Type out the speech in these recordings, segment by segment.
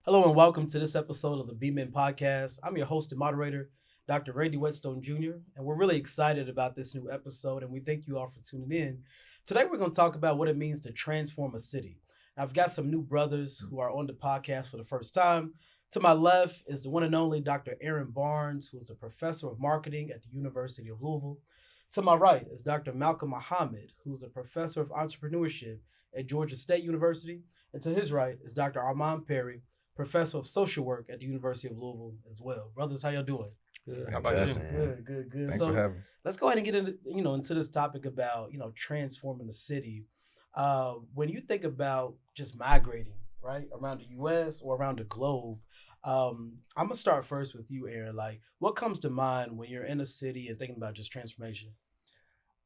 Hello and welcome to this episode of the BMEN podcast. I'm your host and moderator, Dr. Randy Whetstone Jr., and we're really excited about this new episode, and we thank you all for tuning in. Today, we're going to talk about what it means to transform a city. I've got some new brothers who are on the podcast for the first time. To my left is the one and only Dr. Aaron Barnes, who is a professor of marketing at the University of Louisville. To my right is Dr. Malcolm Muhammad, who's a professor of entrepreneurship at Georgia State University. And to his right is Dr. Armon Perry, professor of social work at the University of Louisville as well. Brothers, how y'all doing? Good. How about you? Good. Thanks for having us. Let's go ahead and get into this topic about transforming the city. When you think about just migrating, right, around the U.S. or around the globe, I'm gonna start first with you, Aaron. Like, what comes to mind when you're in a city and thinking about just transformation?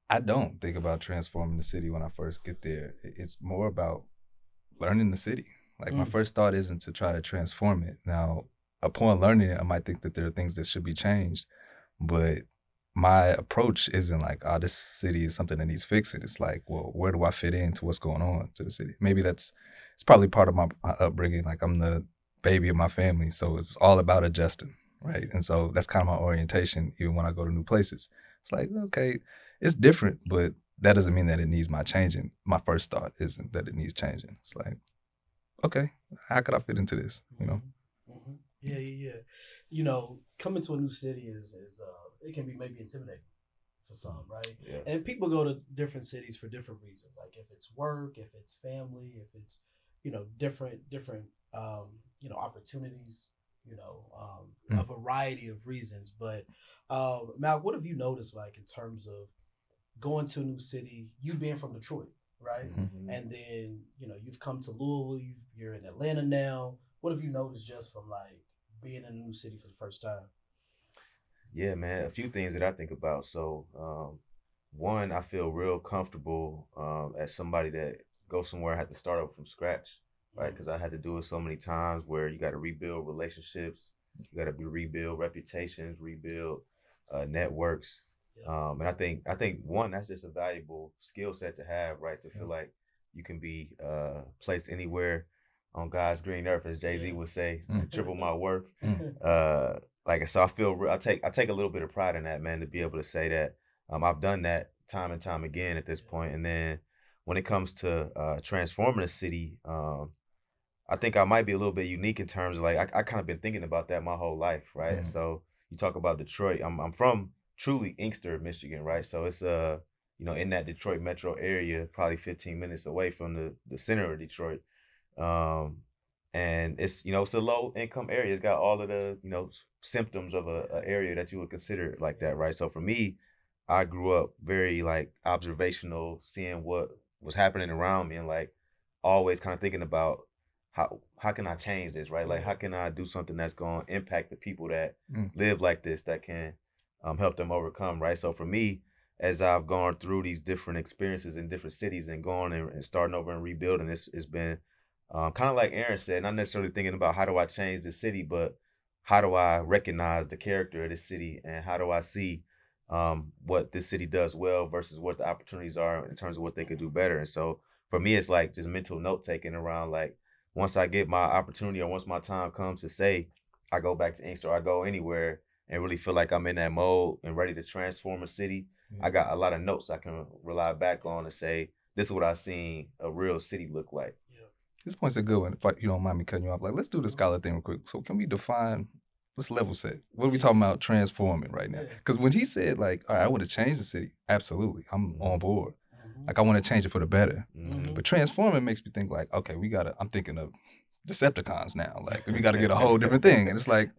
I don't think about transforming the city when I first get there. It's more about learning the city. Like my first thought isn't to try to transform it. Now, upon learning it, I might think that there are things that should be changed, but my approach isn't like, oh, this city is something that needs fixing. It's like, well, where do I fit into what's going on to the city? Maybe it's probably part of my upbringing. Like I'm the baby of my family, so it's all about adjusting, right? And so that's kind of my orientation, even when I go to new places. It's like, okay, it's different, but that doesn't mean that it needs my changing. My first thought isn't that it needs changing. It's like, okay, how could I fit into this? Mm-hmm. Yeah. Coming to a new city is it can be maybe intimidating for some, right? Yeah. And people go to different cities for different reasons. Like if it's work, if it's family, if it's different opportunities. A variety of reasons. But Mal, what have you noticed like in terms of going to a new city? You being from Detroit, right? Mm-hmm. And then you've come to Louisville. You're in Atlanta now. What have you noticed just from like being in a new city for the first time? Yeah, man, a few things that I think about. So, one, I feel real comfortable as somebody that goes somewhere, I had to start over from scratch, right? Because I had to do it so many times where you got to rebuild relationships, you got to rebuild reputations, rebuild networks. Yeah. And I think one, that's just a valuable skill set to have, right? To feel like you can be placed anywhere on God's green earth, as Jay-Z would say, triple my worth. So I feel I take a little bit of pride in that, man, to be able to say that I've done that time and time again at this point. And then when it comes to transforming a city, I think I might be a little bit unique in terms of like I kind of been thinking about that my whole life, right? And so you talk about Detroit. I'm from truly Inkster, Michigan, right? So it's in that Detroit metro area, probably 15 minutes away from the center of Detroit. And it's it's a low income area. It's got all of the symptoms of a area that you would consider like that, right? So for me, I grew up very like observational, seeing what was happening around me, and like always kind of thinking about how can I change this, right? Like how can I do something that's going to impact the people that live like this, that can help them overcome, right? So for me, as I've gone through these different experiences in different cities and going and starting over and rebuilding, it's been kind of like Aaron said, not necessarily thinking about how do I change the city, but how do I recognize the character of this city, and how do I see what this city does well versus what the opportunities are in terms of what they could do better. And so for me, it's like just mental note taking around like once I get my opportunity or once my time comes to say I go back to Inkster or I go anywhere and really feel like I'm in that mode and ready to transform a city, I got a lot of notes I can rely back on to say, this is what I've seen a real city look like. This point's a good one. If you don't mind me cutting you off, like let's do the scholar thing real quick. So can we define? Let's level set. What are we talking about transforming right now? Because when he said like, all right, I want to change the city, absolutely, I'm on board. Like I want to change it for the better. But transforming makes me think like, okay, I'm thinking of Decepticons now. Like we got to get a whole different thing. And it's like,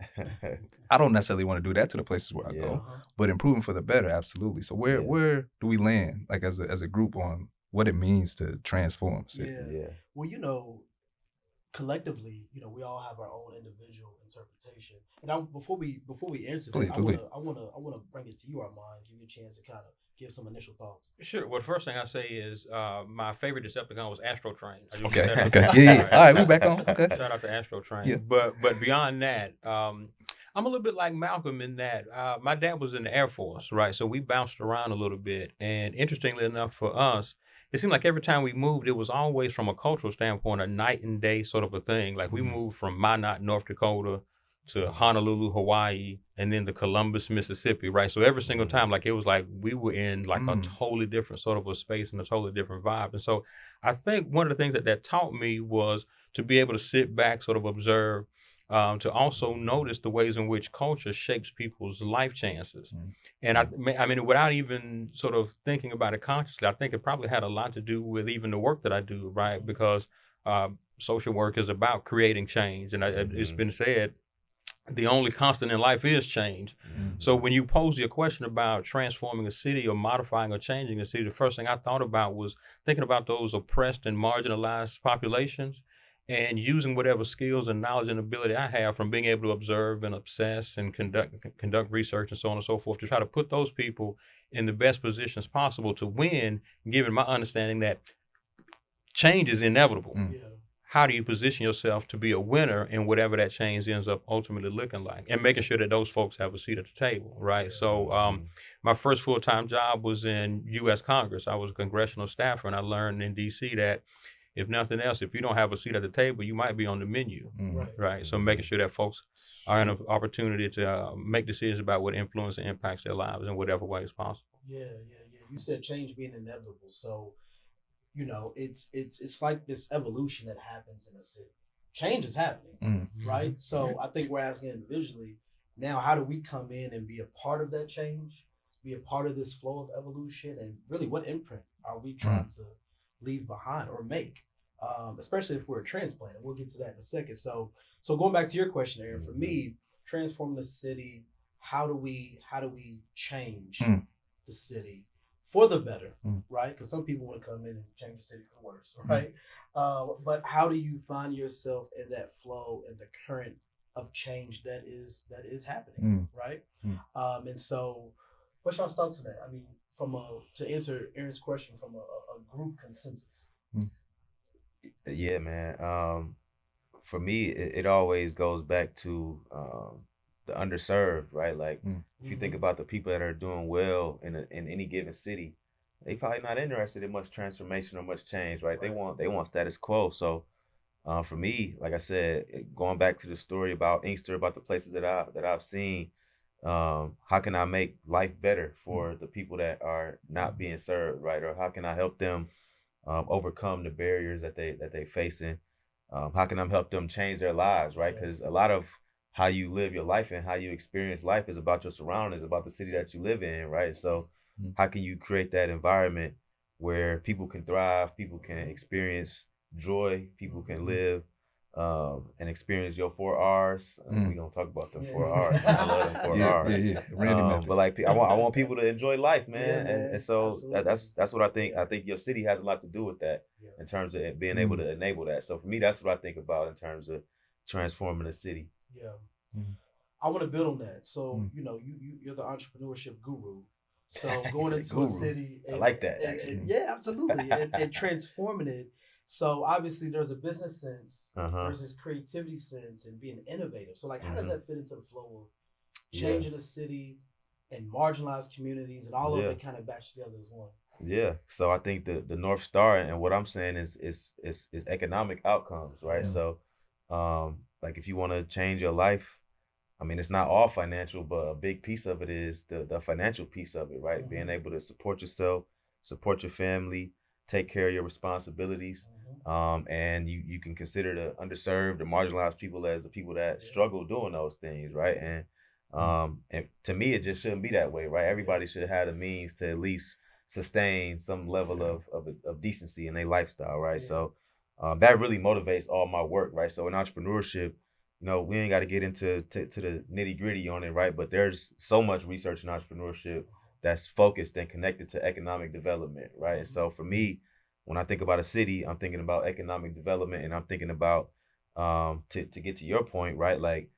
I don't necessarily want to do that to the places where I go, but improving for the better, absolutely. So where do we land like as a group on what it means to transform a city? Yeah. Well, collectively, we all have our own individual interpretation. And before we answer that, I wanna bring it to you, Armand, give you a chance to kind of give some initial thoughts. Sure. Well, the first thing I say is my favorite Decepticon was Astro Train. Okay. Yeah. All right, we back on. Okay. Shout out to Astro Train. Yeah. But beyond that, I'm a little bit like Malcolm in that my dad was in the Air Force, right? So we bounced around a little bit. And interestingly enough for us, it seemed like every time we moved, it was always from a cultural standpoint, a night and day sort of a thing. Like we moved from Minot, North Dakota to Honolulu, Hawaii, and then to Columbus, Mississippi, right? So every single time, like it was like we were in like a totally different sort of a space and a totally different vibe. And so I think one of the things that taught me was to be able to sit back, sort of observe, to also notice the ways in which culture shapes people's life chances. And I mean, without even sort of thinking about it consciously, I think it probably had a lot to do with even the work that I do, right? Because social work is about creating change. And it's been said, the only constant in life is change. So when you pose your question about transforming a city or modifying or changing a city, the first thing I thought about was thinking about those oppressed and marginalized populations and using whatever skills and knowledge and ability I have from being able to observe and obsess and conduct research and so on and so forth to try to put those people in the best positions possible to win, given my understanding that change is inevitable. How do you position yourself to be a winner in whatever that change ends up ultimately looking like, and making sure that those folks have a seat at the table, right? So my first full-time job was in U.S. Congress. I was a congressional staffer, and I learned in D.C. that if nothing else, if you don't have a seat at the table, you might be on the menu, right? So making sure that folks are in an opportunity to make decisions about what influence and impacts their lives in whatever way is possible. Yeah. You said change being inevitable. So, you know, it's like this evolution that happens in a city. Change is happening, right? So I think we're asking individually, now how do we come in and be a part of that change, be a part of this flow of evolution, and really what imprint are we trying to leave behind or make, especially if we're a transplant. We'll get to that in a second. So going back to your question, Aaron, for me, transforming the city, how do we change the city for the better, right? Because some people want to come in and change the city for the worse, right? But how do you find yourself in that flow and the current of change that is happening, right? And so, what's your thoughts on that? I mean, to answer Aaron's question from a group consensus. Yeah, man. For me, it always goes back to the underserved, right? Like if you think about the people that are doing well in any given city, they probably not interested in much transformation or much change, right? They want status quo. So for me, like I said, going back to the story about Inkster, about the places that I've seen, how can I make life better for the people that are not being served, right? Or how can I help them overcome the barriers that they facing? How can I help them change their lives, right? Because a lot of how you live your life and how you experience life is about your surroundings, about the city that you live in, right? So how can you create that environment where people can thrive, people can experience joy, people can live and experience your 4 R's. We're gonna talk about them 4 R's. I love them 4 R's. The Randy method. But like I want people to enjoy life, man. Yeah, And so absolutely. that's what I think. I think your city has a lot to do with that in terms of being able to enable that. So for me, that's what I think about in terms of transforming the city. Yeah. I want to build on that. So, you know, you're the entrepreneurship guru. So going into a city. I like that, actually. Yeah, absolutely. and transforming it. So obviously there's a business sense versus creativity sense and being innovative. So like, how does that fit into the flow of changing the city and marginalized communities and all of it kind of batched together as one? Yeah. So I think the North Star and what I'm saying is economic outcomes, right? So like if you want to change your life, I mean, it's not all financial, but a big piece of it is the financial piece of it, right? Being able to support yourself, support your family, take care of your responsibilities. And you can consider the underserved, the marginalized people as the people that struggle doing those things, right? And to me, it just shouldn't be that way, right? Everybody should have the means to at least sustain some level of decency in their lifestyle, right? So that really motivates all my work, right? So in entrepreneurship, you know, we ain't got to get into the nitty gritty on it, right? But there's so much research in entrepreneurship that's focused and connected to economic development, right? And so for me, when I think about a city, I'm thinking about economic development, and I'm thinking about to get to your point, right? Like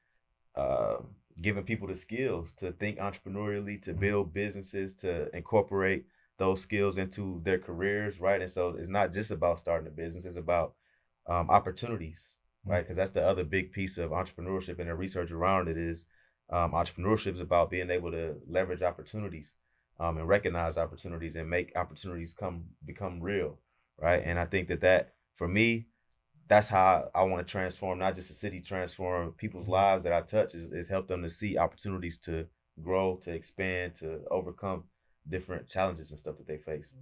giving people the skills to think entrepreneurially, to build businesses, to incorporate those skills into their careers, right? And so it's not just about starting a business; it's about opportunities, right? Because that's the other big piece of entrepreneurship, and the research around it is entrepreneurship is about being able to leverage opportunities and recognize opportunities and make opportunities become real, right? And I think that for me, that's how I want to transform not just the city, transform people's lives that I touch is help them to see opportunities to grow, to expand, to overcome different challenges and stuff that they face.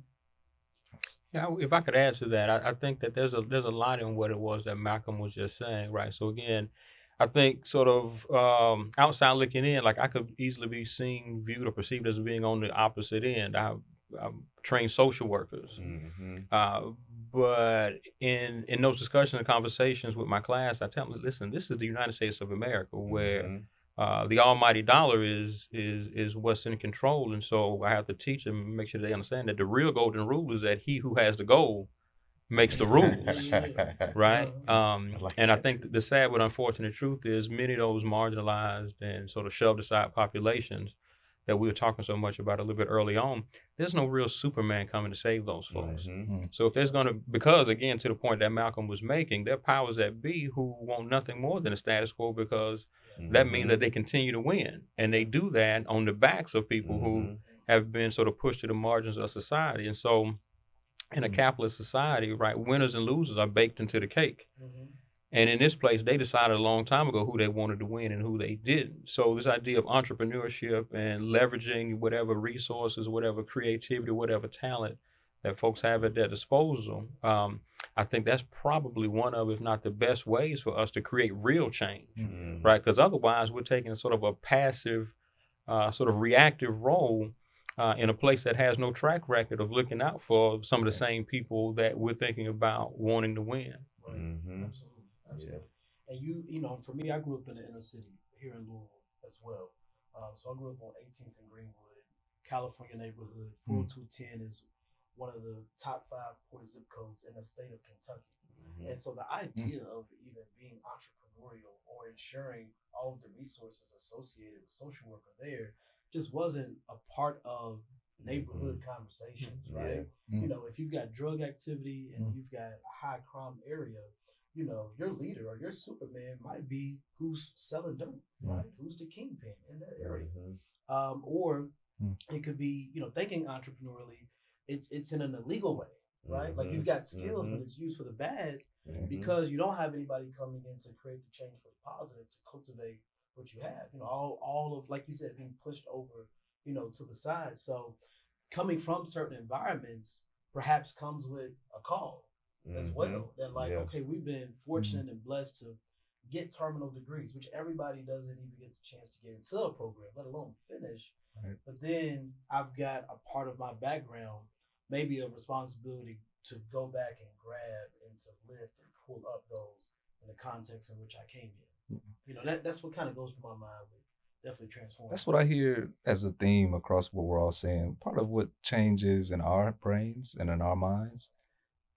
Yeah, if I could add to that, I think that there's a lot in what it was that Malcolm was just saying, right? So again, I think sort of outside looking in, like I could easily be seen, viewed, or perceived as being on the opposite end. I've trained social workers, uh, but in those discussions and conversations with my class, I tell them, listen, this is the United States of America, where the almighty dollar is what's in control, and so I have to teach them and make sure they understand that the real golden rule is that he who has the gold makes the rules, right? And I think that the sad but unfortunate truth is many of those marginalized and sort of shoved aside populations that we were talking so much about a little bit early on, there's no real Superman coming to save those folks. So if there's going to, because again, to the point that Malcolm was making, there are powers that be who want nothing more than a status quo, because that means that they continue to win. And they do that on the backs of people who have been sort of pushed to the margins of society. And so in a capitalist society, right, winners and losers are baked into the cake. And in this place, they decided a long time ago who they wanted to win and who they didn't. So this idea of entrepreneurship and leveraging whatever resources, whatever creativity, whatever talent that folks have at their disposal, I think that's probably one of, if not the best ways for us to create real change, right? Because otherwise we're taking sort of a passive, sort of reactive role in a place that has no track record of looking out for some of the same people that we're thinking about wanting to win. Absolutely. Absolutely. And you know, for me, I grew up in the inner city here in Louisville as well. So I grew up on 18th and Greenwood, California neighborhood. 40210 is one of the top 5 poor zip codes in the state of Kentucky. And so the idea of even being entrepreneurial or ensuring all of the resources associated with social worker there just wasn't a part of neighborhood conversations, right? You know, if you've got drug activity and you've got a high crime area, you know, your leader or your Superman might be who's selling dope, right? Who's the kingpin in that area. Or it could be, you know, thinking entrepreneurially, it's in an illegal way, right? Like you've got skills, but it's used for the bad because you don't have anybody coming in to create the change for the positive, to cultivate what you have. You know, all of, like you said, being pushed over, you know, to the side. So coming from certain environments perhaps comes with a call as well. That like, okay, we've been fortunate and blessed to get terminal degrees, which everybody doesn't even get the chance to get into a program, let alone finish. But then I've got a part of my background, maybe a responsibility to go back and grab and to lift and pull up those in the context in which I came in. You know, that's what kind of goes through my mind with definitely transform. That's what I hear as a theme across what we're all saying. Part of what changes in our brains and in our minds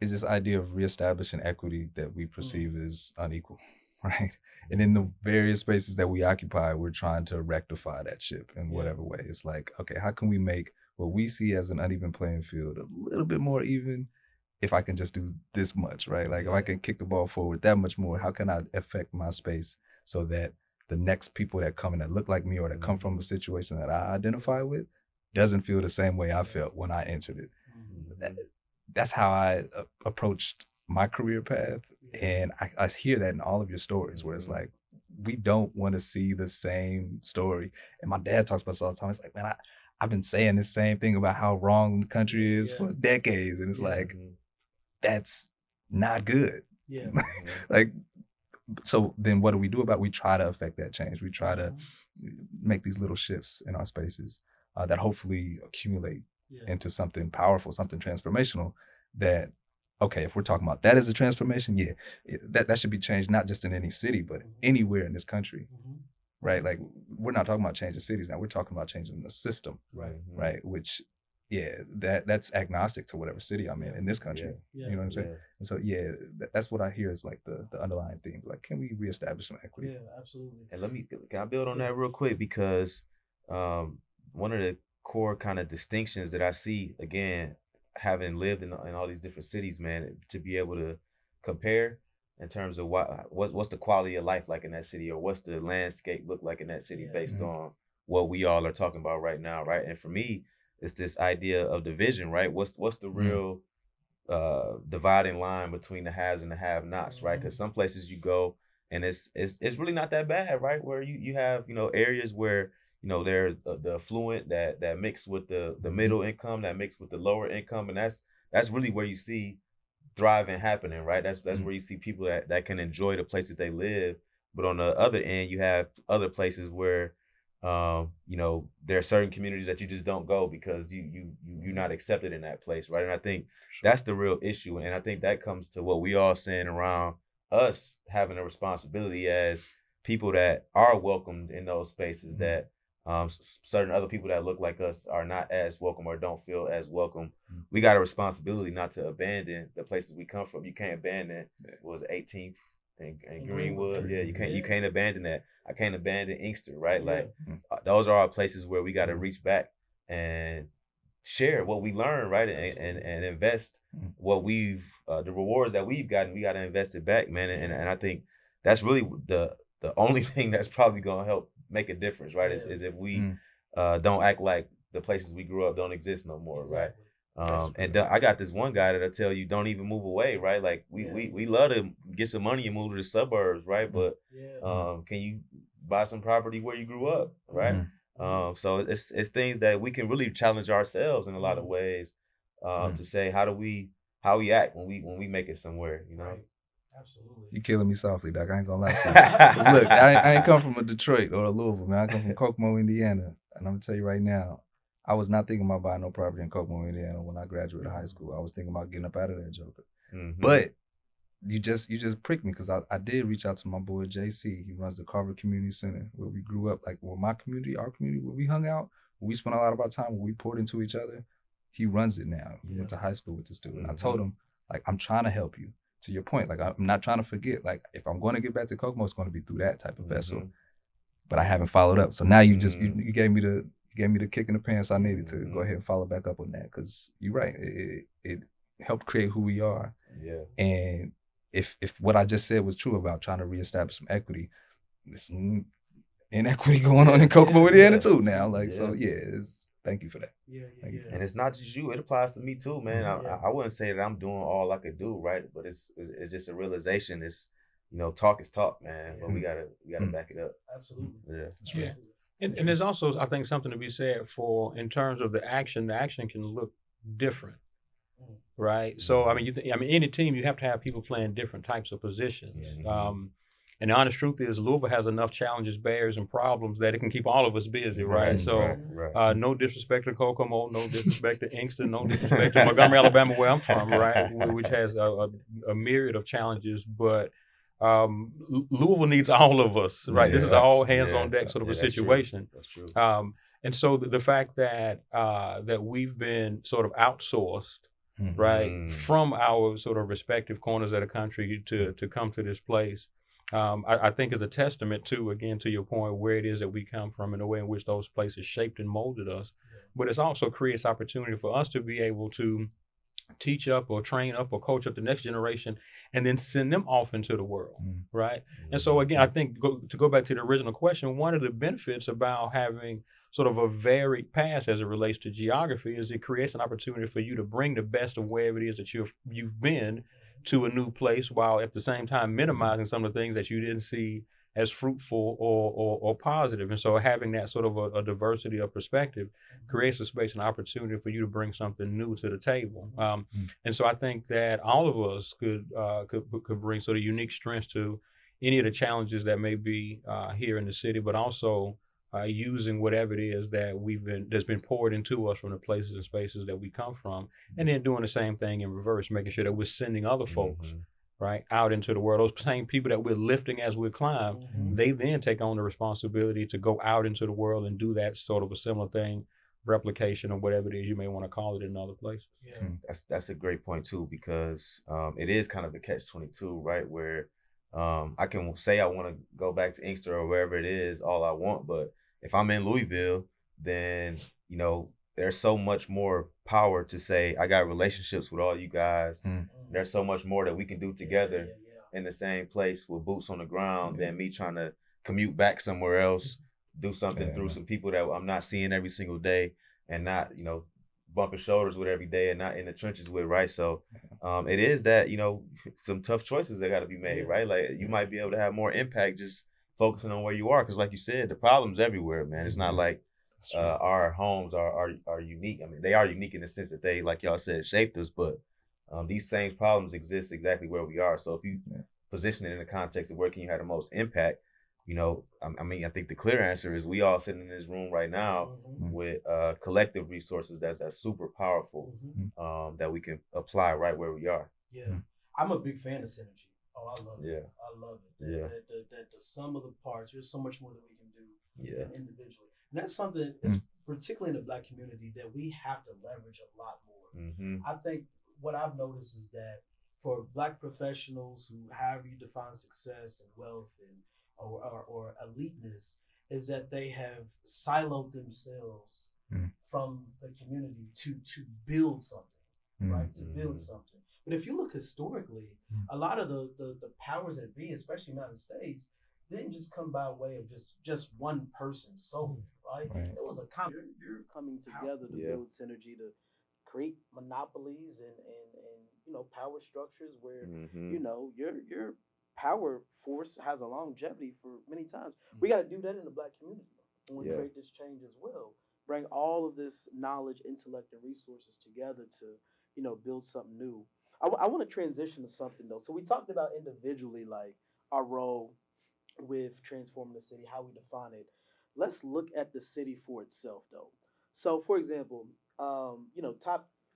is this idea of reestablishing equity that we perceive as unequal, right? And in the various spaces that we occupy, we're trying to rectify that ship in whatever way. It's like, okay, how can we make what we see as an uneven playing field a little bit more even if I can just do this much, right? Like if I can kick the ball forward that much more, how can I affect my space so that the next people that come in that look like me or that come from a situation that I identify with doesn't feel the same way I felt when I entered it. That's how I approached my career path. And I hear that in all of your stories where it's like, we don't want to see the same story. And my dad talks about this all the time. It's like, man, I've been saying the same thing about how wrong the country is for decades. And it's like, that's not good. Like, so then what do we do about it? We try to affect that change. We try to make these little shifts in our spaces that hopefully accumulate into something powerful, something transformational that, okay, if we're talking about that as a transformation, that should be changed, not just in any city, but anywhere in this country, right? Like we're not talking about changing cities now, we're talking about changing the system, right? Which, that's agnostic to whatever city I'm in this country, you know what I'm saying? And so, that's what I hear is like the underlying theme, like, can we reestablish some equity? Yeah, absolutely. And can I build on that real quick? Because one of the core kind of distinctions that I see, again, having lived in all these different cities, man, to be able to compare in terms of what's the quality of life like in that city, or what's the landscape look like in that city based on what we all are talking about right now, right? And for me, it's this idea of the vision, right? What's the real dividing line between the haves and the have-nots, right? Because some places you go and it's really not that bad, right? Where you have areas where there's the affluent that mix with the middle income, that mix with the lower income, and that's really where you see thriving happening, right? That's where you see people that can enjoy the place that they live. But on the other end, you have other places where there are certain communities that you just don't go because you're not accepted in that place, right? And I think that's the real issue. And I think that comes to what we all saying around us having a responsibility as people that are welcomed in those spaces, that certain other people that look like us are not as welcome or don't feel as welcome. We got a responsibility not to abandon the places we come from. You can't abandon what was 18th and Greenwood. Yeah, you can't abandon that. I can't abandon Inkster, right? Like those are our places where we got to reach back and share what we learned, right? And invest what we've the rewards that we've gotten. We got to invest it back, man. And I think that's really the only thing that's probably gonna help make a difference, right? Is if we don't act like the places we grew up don't exist no more, right? And I got this one guy that'll tell you don't even move away, right? Like we love to get some money and move to the suburbs, right? But can you buy some property where you grew up, right? So it's things that we can really challenge ourselves in a lot of ways to say how we act when we make it somewhere, Right. Absolutely. You killing me softly, Doc. I ain't gonna lie to you. 'Cause look, I ain't come from a Detroit or a Louisville, man. I come from Kokomo, Indiana. And I'm gonna tell you right now, I was not thinking about buying no property in Kokomo, Indiana when I graduated high school. I was thinking about getting up out of that joker. But you just pricked me because I did reach out to my boy JC. He runs the Carver Community Center where we grew up, like where my community, our community, where we hung out, where we spent a lot of our time, where we poured into each other. He runs it now. He went to high school with the student. I told him, like, I'm trying to help you. To your point, like I'm not trying to forget. Like if I'm going to get back to Kokomo, it's going to be through that type of vessel. But I haven't followed up. So now you just you gave me the kick in the pants I needed to go ahead and follow back up on that, because you're right. It helped create who we are. Yeah. And if what I just said was true about trying to reestablish some equity, there's some inequity going on in Kokomo, Indiana too now. Like so, thank you for that. And it's not just you; it applies to me too, man. I wouldn't say that I'm doing all I could do, right? But it's just a realization. It's talk is talk, man. But we gotta back it up. Absolutely. Yeah. And there's also, I think, something to be said for in terms of the action. The action can look different, right? So I mean, any team you have to have people playing different types of positions. And the honest truth is, Louisville has enough challenges, barriers, and problems that it can keep all of us busy, right? So, no disrespect to Kokomo, no disrespect to Inkster, no disrespect to Montgomery, Alabama, where I'm from, right? Which has a myriad of challenges, but Louisville needs all of us, right? This is an all hands on deck sort of a situation. That's true. And so the fact that that we've been sort of outsourced, right, from our sort of respective corners of the country to come to this place. I think is a testament to, again, to your point, where it is that we come from and the way in which those places shaped and molded us. But it also creates opportunity for us to be able to teach up or train up or coach up the next generation and then send them off into the world, right? And so, again, I think to go back to the original question, one of the benefits about having sort of a varied past as it relates to geography is it creates an opportunity for you to bring the best of wherever it is that you've been to a new place, while at the same time minimizing some of the things that you didn't see as fruitful or positive. And so having that sort of a diversity of perspective creates a space and opportunity for you to bring something new to the table. And so I think that all of us could bring sort of unique strengths to any of the challenges that may be here in the city, but also using whatever it is that that's been poured into us from the places and spaces that we come from, and then doing the same thing in reverse, making sure that we're sending other folks right out into the world. Those same people that we're lifting as we climb, they then take on the responsibility to go out into the world and do that sort of a similar thing, replication or whatever it is you may want to call it in other places. That's a great point too, because it is kind of a catch-22, right? Where I can say I want to go back to Inkster or wherever it is all I want, but if I'm in Louisville, then, there's so much more power to say, I got relationships with all you guys. There's so much more that we can do together in the same place with boots on the ground than me trying to commute back somewhere else, do something through some people that I'm not seeing every single day and not, bumping shoulders with every day and not in the trenches with, right? So it is that, some tough choices that got to be made, right? Like you might be able to have more impact just focusing on where you are. Because like you said, the problem's everywhere, man. It's not like our homes are unique. I mean, they are unique in the sense that they, like y'all said, shaped us, but these same problems exist exactly where we are. So if you position it in the context of where can you have the most impact, I think the clear answer is we all sitting in this room right now with collective resources that's super powerful, that we can apply right where we are. Yeah. I'm a big fan of synergy. Oh, I love it. Yeah. I love it. That the sum of the parts, there's so much more that we can do individually. And that's something, particularly in the Black community, that we have to leverage a lot more. I think what I've noticed is that for Black professionals who, however you define success and wealth and or eliteness, is that they have siloed themselves from the community to build something, right? To build something. But if you look historically, a lot of the powers that be, especially in the United States, didn't just come by way of just one person solely, right? It was a you're coming together to build synergy, to create monopolies and power structures where your power force has a longevity for many times. We got to do that in the Black community when we create this change as well. Bring all of this knowledge, intellect, and resources together to build something new. I want to transition to something though. So we talked about individually, like our role with transforming the city, how we define it. Let's look at the city for itself though. So for example,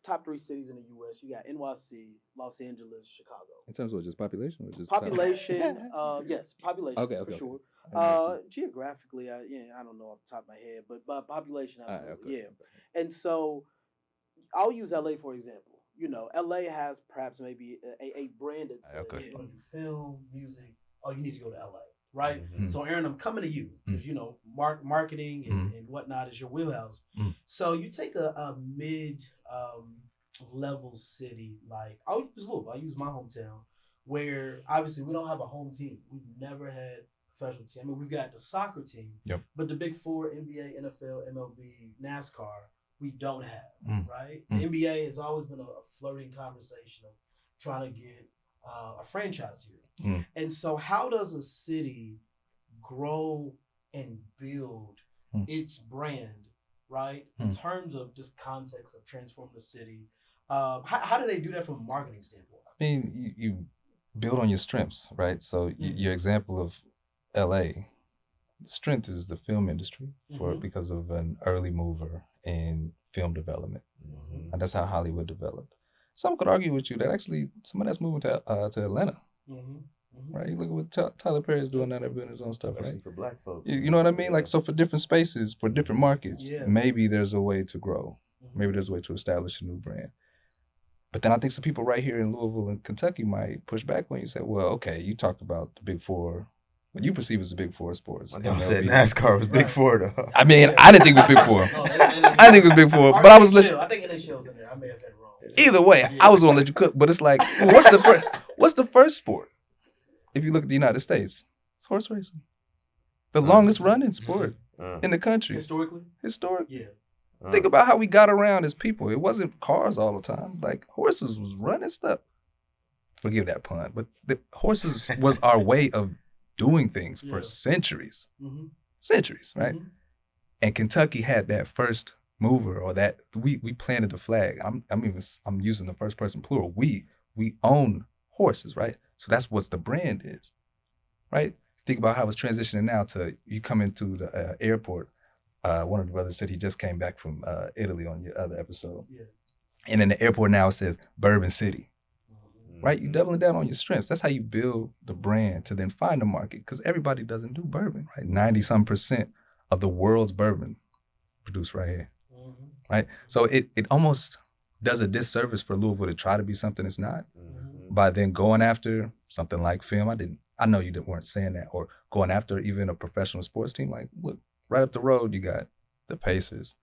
top 3 cities in the U.S. You got NYC, Los Angeles, Chicago. In terms of just population or just population? Yes, population for sure. Geographically, I don't know off the top of my head, but population, absolutely, And so I'll use LA for example. LA has perhaps maybe a brand that says, you want to do film, music, you need to go to LA, right? So Aaron, I'm coming to you because marketing and whatnot is your wheelhouse. So you take a mid level city, like I'll use Louisville, I'll use my hometown, where obviously we don't have a home team. We've never had a professional team. I mean, we've got the soccer team, but the big 4, NBA, NFL, MLB, NASCAR, we don't have, right? The NBA has always been a flirting conversation of trying to get a franchise here. And so how does a city grow and build its brand, right? In terms of just context of transforming the city. How do they do that from a marketing standpoint? I mean, you build on your strengths, right? So your example of LA, strength is the film industry because of an early mover in film development. And that's how Hollywood developed. Some could argue with you that actually some of that's moving to Atlanta. Right? You look at what Tyler Perry is doing now, they're building his own stuff, right? For Black folks. You know what I mean? Like, so for different spaces, for different markets, maybe there's a way to grow. Maybe there's a way to establish a new brand. But then I think some people right here in Louisville and Kentucky might push back when you say, well, okay, you talked about the big 4, what you perceive as the big 4 sports. I said NASCAR was big 4 though. I mean, I didn't think it was big 4. I think it was big 4, but I was listening. I think NHL's in there. I may have been wrong. Either way, I was gonna let you cook, but it's like, well, what's the first sport? If you look at the United States, it's horse racing. The longest running sport in the country. Historically? Yeah. Think about how we got around as people. It wasn't cars all the time. Like, horses was running stuff. Forgive that pun, but the horses was our way of doing things for centuries. Centuries, right? And Kentucky had that first mover, or that we planted the flag. I'm using the first person plural. We own horses, right? So that's what the brand is, right? Think about how it's transitioning now to you come into the airport. One of the brothers said he just came back from Italy on your other episode. And in the airport now it says Bourbon City, right? You doubling down on your strengths. That's how you build the brand to then find a market, because everybody doesn't do bourbon, right? 90% of the world's bourbon produced right here, right? So it almost does a disservice for Louisville to try to be something it's not by then going after something like film. I know you weren't saying that, or going after even a professional sports team. Like, look, right up the road, you got the Pacers.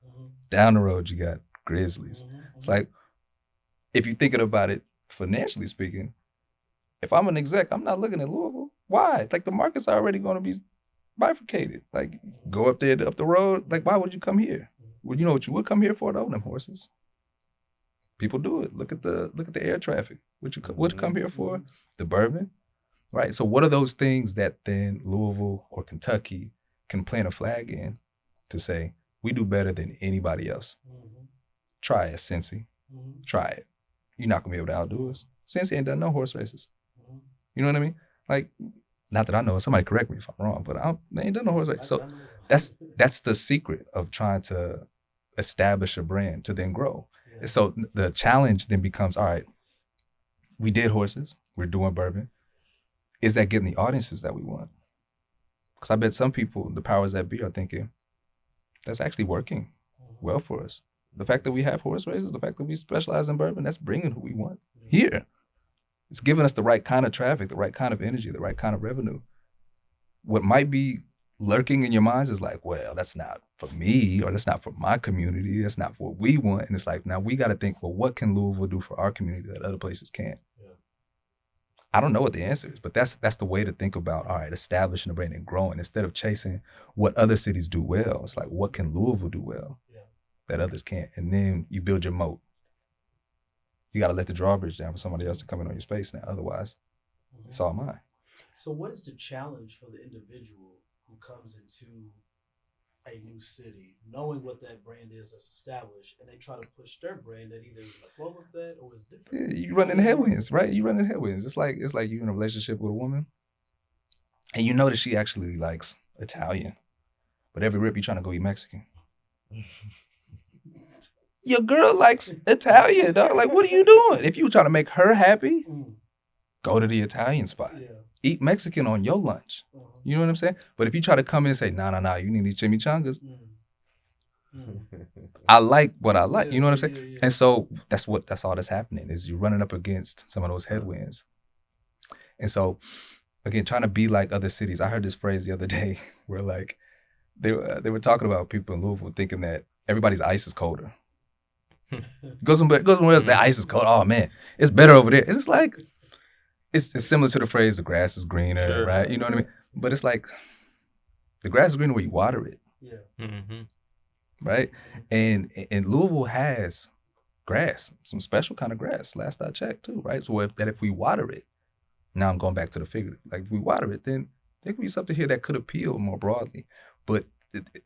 Down the road, you got Grizzlies. It's like, if you're thinking about it financially speaking, if I'm an exec, I'm not looking at Louisville. Why? Like, the market's already going to be bifurcated. Like, go up there, up the road. Like, why would you come here? Well, you know what you would come here for, though? Them horses. People do it. Look at the air traffic. What come here for? The bourbon, right? So what are those things that then Louisville or Kentucky can plant a flag in to say we do better than anybody else? Try it, Cincy. Try it. You're not gonna be able to outdo us. Cincy ain't done no horse races. You know what I mean? Like, not that I know. Somebody correct me if I'm wrong, but they ain't done no horse race. So that's the secret of trying to establish a brand to then grow. Yeah. So the challenge then becomes, all right, we did horses, we're doing bourbon. Is that getting the audiences that we want? Because I bet some people, the powers that be, are thinking, that's actually working well for us. The fact that we have horse races, the fact that we specialize in bourbon, that's bringing who we want here. It's giving us the right kind of traffic, the right kind of energy, the right kind of revenue. What might be lurking in your minds is like, well, that's not for me, or that's not for my community, that's not for what we want. And it's like, now we got to think, well, what can Louisville do for our community that other places can't? Yeah. I don't know what the answer is, but that's the way to think about, all right, establishing a brand and growing instead of chasing what other cities do well. It's like, what can Louisville do well that others can't? And then you build your moat. You got to let the drawbridge down for somebody else to come in on your space now. Otherwise, it's all mine. So what is the challenge for the individual who comes into a new city, knowing what that brand is that's established, and they try to push their brand that either is in the flow with that or is different? Yeah, you run into headwinds, right? You run into headwinds. It's like you in a relationship with a woman, and you know that she actually likes Italian, but every rip you trying to go eat Mexican. Your girl likes Italian, dog. Like, what are you doing? If you trying to make her happy, go to the Italian spot. Yeah. Eat Mexican on your lunch. You know what I'm saying? But if you try to come in and say, nah, you need these chimichangas. I like what I like. You know what I'm saying? Yeah. And so that's all that's happening is you're running up against some of those headwinds. And so, again, trying to be like other cities. I heard this phrase the other day where like they were talking about people in Louisville thinking that everybody's ice is colder. Go somewhere else, the ice is cold. Oh man, it's better over there. And it's like, it's similar to the phrase, the grass is greener, right? You know what I mean? But it's like, the grass is greener where you water it. Yeah. Mm-hmm. Right? And Louisville has grass, some special kind of grass, last I checked too, right? So if we water it, now I'm going back to the figure, like if we water it, then there could be something here that could appeal more broadly. But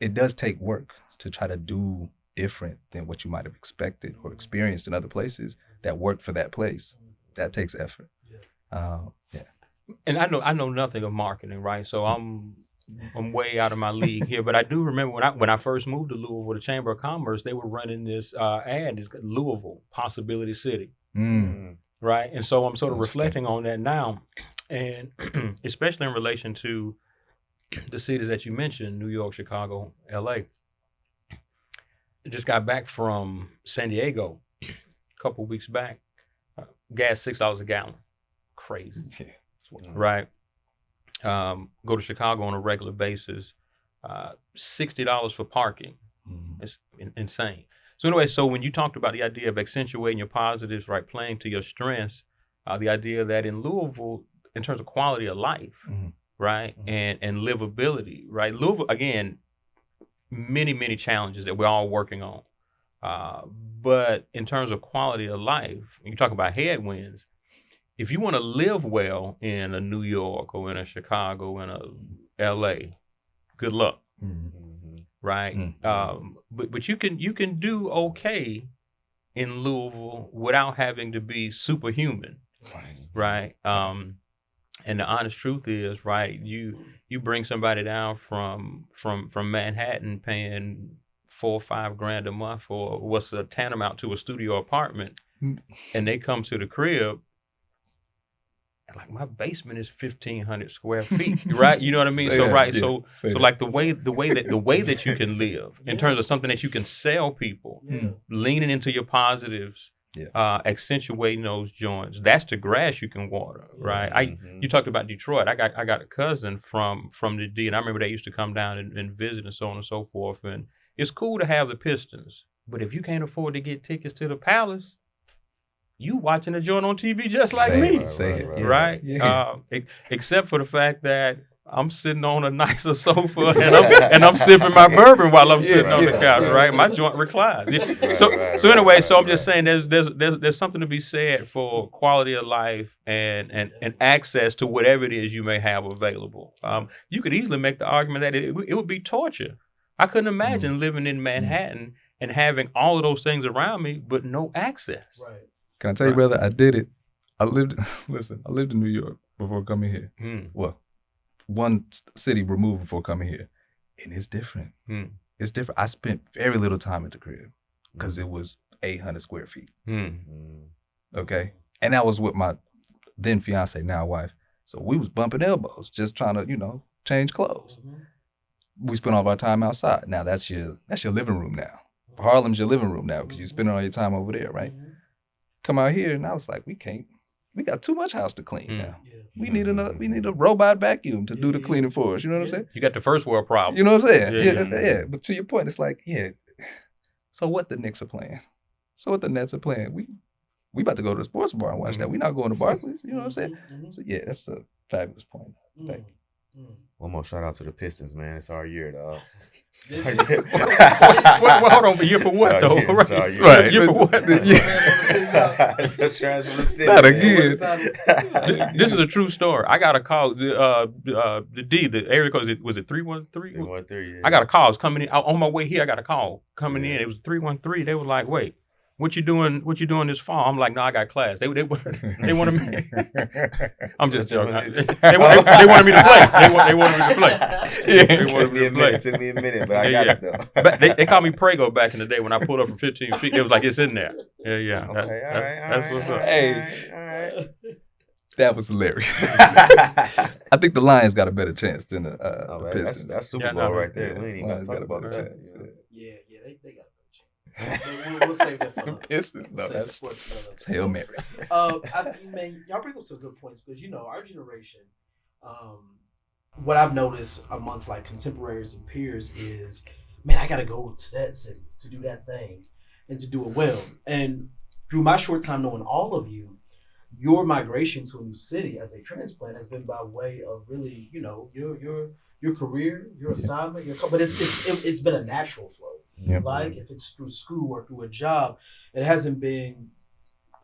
it does take work to try to do different than what you might have expected or experienced in other places that work for that place. That takes effort. Yeah. And I know nothing of marketing, right? So I'm way out of my league here. But I do remember when I first moved to Louisville, the Chamber of Commerce, they were running this ad, Louisville, Possibility City, right? And so I'm sort of reflecting on that now, and especially in relation to the cities that you mentioned, New York, Chicago, L.A. I just got back from San Diego a couple weeks back. Gas $6 a gallon. Crazy. Yeah. Right? Go to Chicago on a regular basis. $60 for parking. It's insane. So anyway, so when you talked about the idea of accentuating your positives, right, playing to your strengths, the idea that in Louisville, in terms of quality of life, right, and livability, right? Louisville, again, many, many challenges that we're all working on. But in terms of quality of life, when you talk about headwinds, if you want to live well in a New York or in a Chicago, in a LA, good luck, right? But you can do okay in Louisville without having to be superhuman, right? And the honest truth is, right, you bring somebody down from Manhattan paying $4 or $5 grand a month for what's a tantamount to a studio apartment, and they come to the crib, and like my basement is 1,500 square feet, right? You know what I mean? So like the way that you can live in terms of something that you can sell people, leaning into your positives. Accentuating those joints. That's the grass you can water, right? You talked about Detroit. I got a cousin from the D, and I remember they used to come down and visit and so on and so forth. And it's cool to have the Pistons, but if you can't afford to get tickets to the Palace, you watching the joint on TV just like me, right? Yeah. Except for the fact that I'm sitting on a nicer sofa and I'm sipping my bourbon while I'm sitting on the couch, right? My joint reclines. Yeah. So anyway, I'm just saying there's something to be said for quality of life and access to whatever it is you may have available. You could easily make the argument that it would be torture. I couldn't imagine living in Manhattan and having all of those things around me, but no access. Right. Can I tell you, brother, I did it. I lived in New York before coming here. Well, one city removed before coming here. And it's different. It's different. I spent very little time at the crib because it was 800 square feet. Okay? And that was with my then fiance, now wife. So we was bumping elbows, just trying to, change clothes. We spent all of our time outside. Now that's your living room now. Harlem's your living room now because you spend all your time over there, right? Come out here, and I was like, we got too much house to clean now. Yeah. We need a robot vacuum to do the cleaning for us. You know what I'm saying? You got the first world problem. You know what I'm saying? Yeah. But to your point, it's like, so what the Knicks are playing? So what the Nets are playing? We about to go to the sports bar and watch that. We're not going to Barclays. You know what I'm saying? So yeah, that's a fabulous point. Thank you. One more shout out to the Pistons, man. It's our year, dog. Well, hold on, a year for what, though? Right. Year for what? It's a transfer to the city. Not again. This is a true story. I got a call. The area code, was it 313? 313, yeah. I got a call. It's coming in. On my way here, I got a call coming in. It was 313. They were like, wait. What you doing this fall? I'm like, no, I got class. They wanted me. I'm just joking. They wanted me to play. They wanted me to play. They wanted me to play. It took me a minute, but I got it though. But they called me Prego back in the day when I pulled up from 15 feet. It was like, it's in there. Yeah. Okay, all right. That's what's up. Hey, that was hilarious. I think the Lions got a better chance than the Pistons. That's Super Bowl right there. We ain't even got to talk about that. Yeah, they got. We'll save that for the Pistons. No, that's Hail Mary. Man, y'all bring up some good points because our generation. What I've noticed amongst like contemporaries and peers is, man, I gotta go to that city to do that thing and to do it well. And through my short time knowing all of you, your migration to a new city as a transplant has been by way of really, your career, your assignment, but it's been a natural flow. Yep. Like if it's through school or through a job, it hasn't been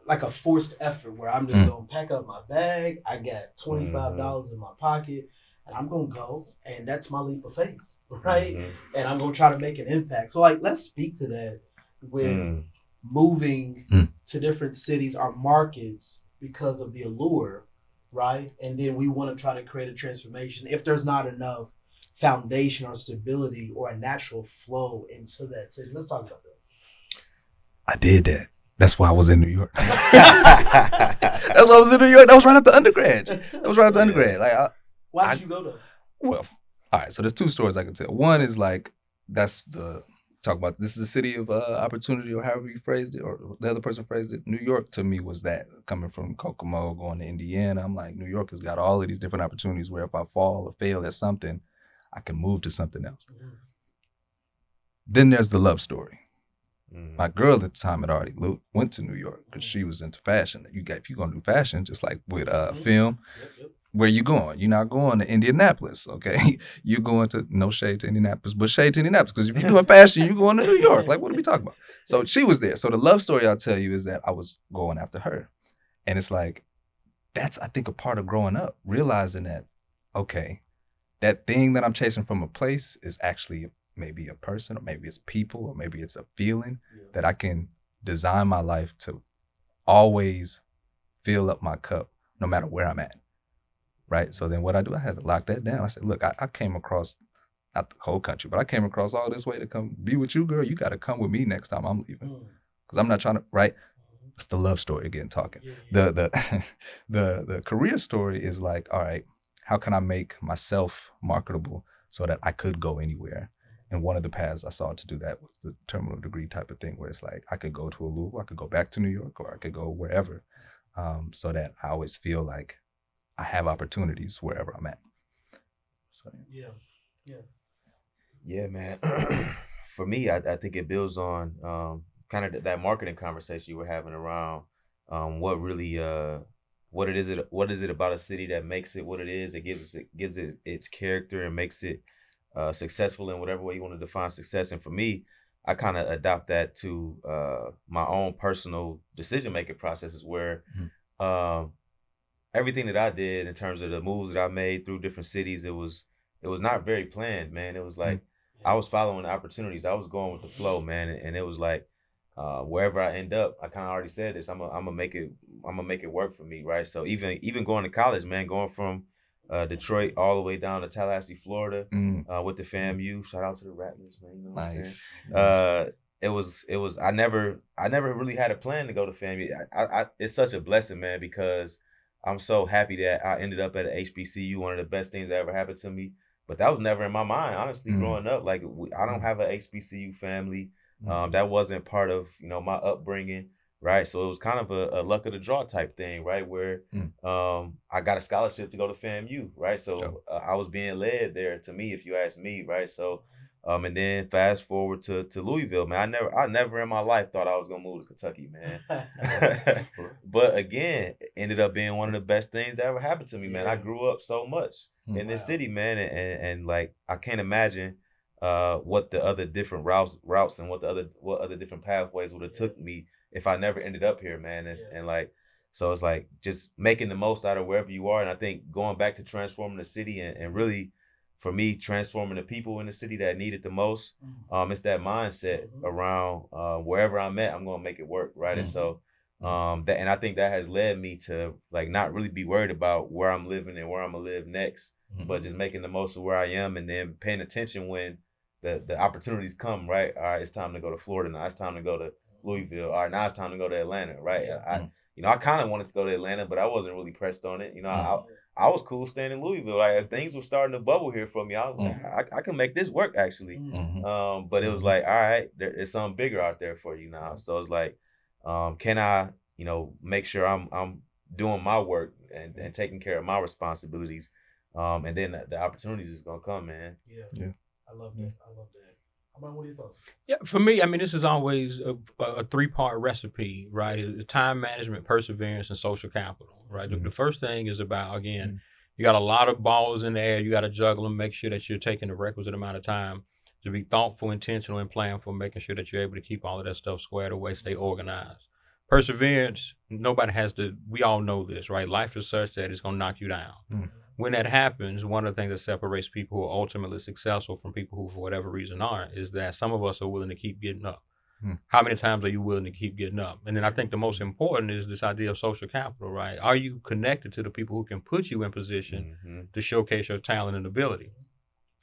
like a forced effort where I'm just gonna pack up my bag. I got $25 in my pocket, and I'm gonna go, and that's my leap of faith, right? And I'm gonna try to make an impact. So like, let's speak to that with moving to different cities or markets because of the allure, right? And then we want to try to create a transformation. If there's not enough foundation or stability or a natural flow into that city. Let's talk about that. I did that. That's why I was in New York. That's why I was in New York. That was right after undergrad. Like, why did you go there? Well, all right. So there's two stories I can tell. One is like, talk about this is a city of opportunity, or however you phrased it, or the other person phrased it. New York to me was that, coming from Kokomo, going to Indiana. I'm like, New York has got all of these different opportunities where if I fall or fail at something, I can move to something else. Then there's the love story. My girl at the time had already went to New York because she was into fashion. If you're gonna do fashion, just like with film, where you going? You're not going to Indianapolis, okay? You're going to, no shade to Indianapolis, but shade to Indianapolis, because if you're doing fashion, you're going to New York. Like, what are we talking about? So she was there. So the love story I'll tell you is that I was going after her. And it's like, that's, I think, a part of growing up, realizing that, okay, that thing that I'm chasing from a place is actually maybe a person, or maybe it's people, or maybe it's a feeling that I can design my life to always fill up my cup no matter where I'm at, right? So then what I do, I had to lock that down. I said, look, I came across, not the whole country, but I came across all this way to come be with you, girl. You got to come with me next time I'm leaving, because I'm not trying to, right? It's the love story again talking. The career story is like, all right, how can I make myself marketable so that I could go anywhere? And one of the paths I saw to do that was the terminal degree type of thing, where it's like I could go to a Louisville, I could go back to New York, or I could go wherever, so that I always feel like I have opportunities wherever I'm at. So yeah, man. For me, I think it builds on kind of that marketing conversation you were having around what really what is it about a city that makes it what it is? It gives it its character and makes it successful in whatever way you want to define success. And for me, I kind of adopt that to my own personal decision making processes where everything that I did in terms of the moves that I made through different cities, it was not very planned, man. It was like I was following the opportunities. I was going with the flow, man, and it was like wherever I end up, I kind of already said this. I'm gonna make it work for me, right? So even going to college, man, going from Detroit all the way down to Tallahassee, Florida, with the FAMU. Shout out to the Rattlers, man. You know what I'm saying? It was. I never really had a plan to go to FAMU. It's such a blessing, man, because I'm so happy that I ended up at an HBCU. One of the best things that ever happened to me. But that was never in my mind, honestly, growing up. Like I don't have an HBCU family. That wasn't part of my upbringing, right? So it was kind of a luck of the draw type thing, right? Where I got a scholarship to go to FAMU, right? So I was being led there, to me, if you ask me, right? So and then fast forward to Louisville, man. I never in my life thought I was gonna move to Kentucky, man. But again, it ended up being one of the best things that ever happened to me, man. I grew up so much in this city, man, and like I can't imagine what the other different routes and what other different pathways would have took me if I never ended up here, man. And like, so it's like just making the most out of wherever you are. And I think going back to transforming the city and really, for me, transforming the people in the city that need it the most, it's that mindset around wherever I'm at, I'm gonna make it work, right? And so and I think that has led me to like not really be worried about where I'm living and where I'm gonna live next, but just making the most of where I am and then paying attention when the opportunities come, right? All right, it's time to go to Florida now. It's time to go to Louisville. All right, now it's time to go to Atlanta, right? I kind of wanted to go to Atlanta, but I wasn't really pressed on it. I was cool staying in Louisville. Like as things were starting to bubble here for me, I was like, I can make this work actually. But it was like, all right, there's something bigger out there for you now. So it's like, can I, make sure I'm doing my work and taking care of my responsibilities, and then the opportunities is gonna come, man. Yeah. I love that. Armon, what are your thoughts? Yeah, for me, I mean, this is always a three-part recipe, right? It's time management, perseverance, and social capital, right? The first thing is about, again, you got a lot of balls in the air. You got to juggle them, make sure that you're taking the requisite amount of time to be thoughtful, intentional, and planful, making sure that you're able to keep all of that stuff squared away, stay organized. Perseverance, nobody has to, we all know this, right? Life is such that it's going to knock you down. When that happens, one of the things that separates people who are ultimately successful from people who, for whatever reason, aren't, is that some of us are willing to keep getting up. How many times are you willing to keep getting up? And then I think the most important is this idea of social capital, right? Are you connected to the people who can put you in position to showcase your talent and ability?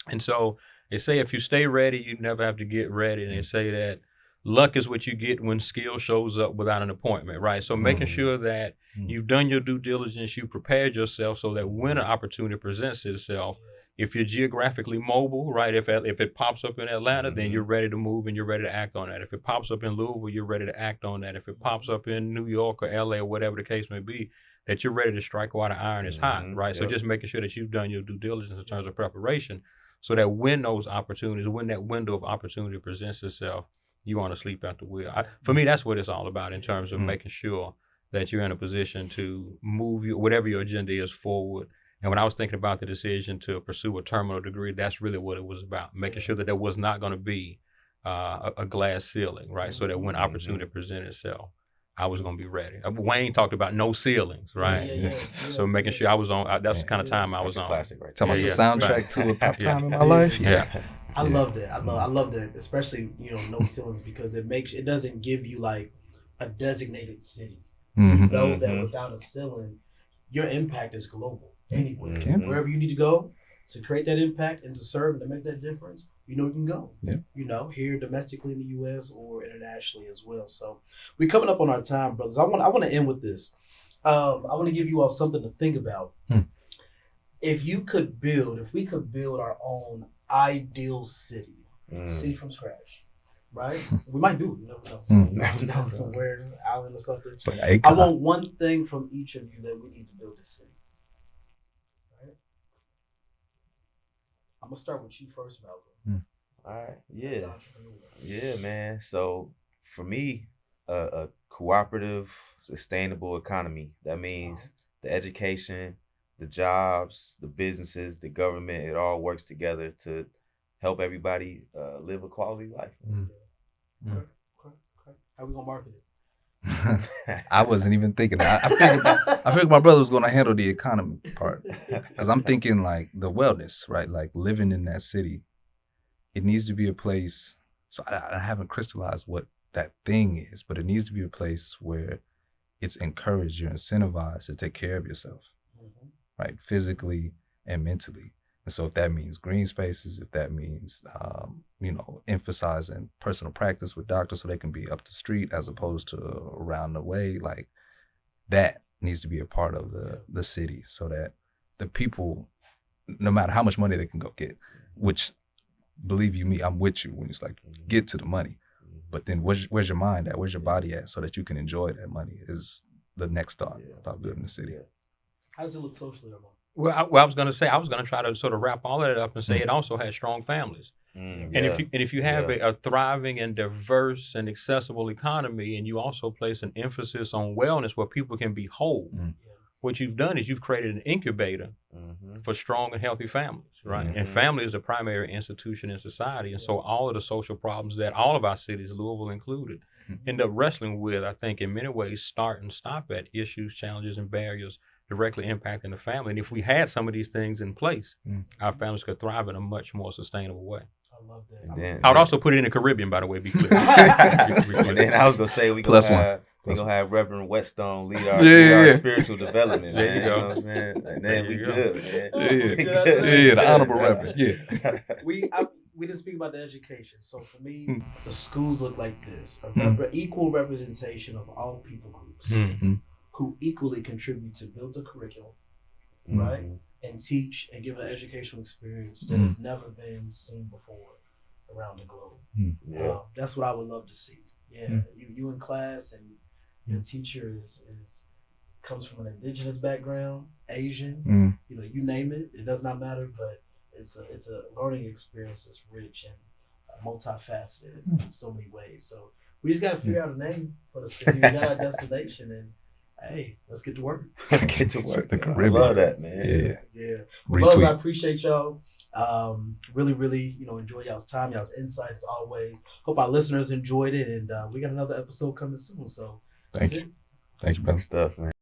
And so they say if you stay ready, you never have to get ready. And they say that luck is what you get when skill shows up without an appointment, right? So making sure that you've done your due diligence, you prepared yourself so that when an opportunity presents itself, if you're geographically mobile, right, if it pops up in Atlanta, then you're ready to move and you're ready to act on that. If it pops up in Louisville, you're ready to act on that. If it pops up in New York or LA or whatever the case may be, that you're ready to strike while the iron is hot, right? So just making sure that you've done your due diligence in terms of preparation so that when that window of opportunity presents itself, you want to sleep at the wheel. For me, that's what it's all about in terms of making sure that you're in a position to move whatever your agenda is forward. And when I was thinking about the decision to pursue a terminal degree, that's really what it was about, making sure that there was not going to be a glass ceiling, right? So that when opportunity presented itself, I was going to be ready. Wayne talked about no ceilings, right? So making sure I was on, that's the kind of time I was on. Classic, right? Talking about the soundtrack to a pop time in my life. I love that. I love that, especially no ceilings, because it doesn't give you like a designated city. You know that without a ceiling, your impact is global. Anywhere, wherever you need to go to create that impact and to serve and to make that difference, you can go. Here domestically in the U.S. or internationally as well. So we're coming up on our time, brothers. I want to end with this. I want to give you all something to think about. If we could build our own ideal city from scratch, right? We might do it. You never know. Somewhere, an island or something. It's like I want one thing from each of you that we need to build this city. Right? I'm gonna start with you first, Malcolm. All right. Yeah, man. So for me, a cooperative, sustainable economy. That means the education, the jobs, the businesses, the government, it all works together to help everybody live a quality life. Okay. How we gonna market it? I wasn't even thinking that. I figured my brother was going to handle the economy part, because I'm thinking like the wellness, right? Like living in that city, it needs to be a place. So I haven't crystallized what that thing is, but it needs to be a place where it's encouraged, you're incentivized to take care of yourself, right? Physically and mentally. And so if that means green spaces, if that means, emphasizing personal practice with doctors so they can be up the street as opposed to around the way, like that needs to be a part of the city so that the people, no matter how much money they can go get, which, believe you me, I'm with you when it's like, get to the money. But then where's your mind at? Where's your body at? So that you can enjoy that money is the next thought about building the city. How does it look socially, Armon? Well, I was going to say, I was going to try to sort of wrap all of that up and say it also has strong families. And if you have a thriving and diverse and accessible economy, and you also place an emphasis on wellness where people can be whole, what you've done is you've created an incubator for strong and healthy families, right? And family is the primary institution in society. And so all of the social problems that all of our cities, Louisville included, end up wrestling with, I think in many ways start and stop at issues, challenges, and barriers directly impacting the family. And if we had some of these things in place, our families could thrive in a much more sustainable way. I love that. I would also put it in the Caribbean, by the way, be clear. And then I was going to say, we're going to have Reverend Whetstone lead our spiritual development, man. There you go. You know what I'm saying? And then we good, man. The honorable reverend. Yeah. We didn't speak about the education. So for me, the schools look like this: equal representation of all people groups who equally contribute to build the curriculum, right, and teach and give an educational experience that has never been seen before around the globe. That's what I would love to see. You in class and your teacher is comes from an indigenous background, Asian, you name it. It does not matter, but it's a learning experience that's rich and multifaceted in so many ways. So we just got to figure out a name for the city. We got our destination, and hey, let's get to work. Let's get to work. I love that, man. Yeah. Well, I appreciate y'all. Really, enjoy y'all's time, y'all's insights always. Hope our listeners enjoyed it, and we got another episode coming soon. So thank you. Thank you, brother. Stuff, man.